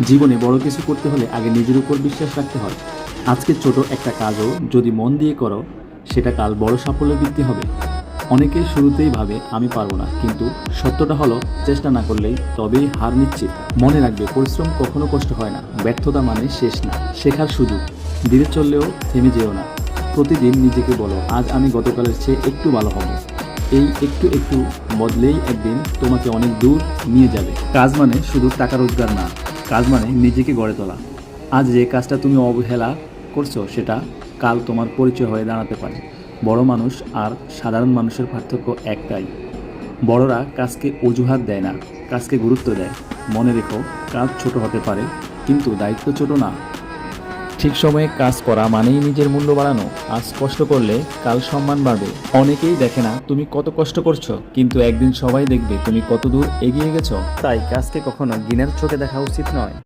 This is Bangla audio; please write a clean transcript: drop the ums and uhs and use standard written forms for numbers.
জীবনে বড় কিছু করতে হলে আগে নিজের উপর বিশ্বাস রাখতে হয়। আজকে ছোট একটা কাজও যদি মন দিয়ে করো, সেটা কাল বড় সাফল্যের ভিত্তি হবে। অনেকেই শুরুতেই ভাবে আমি পারবো না, কিন্তু সত্যটা হলো চেষ্টা না করলেই তবেই হার নিশ্চিত। মনে রাখবে, পরিশ্রম কখনো কষ্ট হয় না, ব্যর্থতা মানে শেষ না, শেখার সুযোগ। ধীরে চললেও থেমে যেও না। প্রতিদিন নিজেকে বলো, আজ আমি গতকালের চেয়ে একটু ভালো হব। এই একটু একটু বদলেই একদিন তোমাকে অনেক দূর নিয়ে যাবে। কাজ মানে শুধু টাকা রোজগার না, কাজ মানে নিজেকে গড়ে তোলা। আজ যে কাজটা তুমি অবহেলা করছো, সেটা কাল তোমার পরিচয় হয়ে দাঁড়াতে পারে। বড় মানুষ আর সাধারণ মানুষের পার্থক্য একটাই, বড়রা কাজকে অজুহাত দেয় না, কাজকে গুরুত্ব দেয়। মনে রেখো, কাজ ছোট হতে পারে, কিন্তু দায়িত্ব ছোট না। ঠিক সময়ে কাজ করা মানেই নিজের মূল্য বাড়ানো। আজ কষ্ট করলে কাল সম্মান বাড়বে। অনেকেই দেখে না তুমি কত কষ্ট করছো, কিন্তু একদিন সবাই দেখবে তুমি কত দূর এগিয়ে গেছো। তাই কাজকে কখনো ঘৃণার চোখে দেখা উচিত নয়।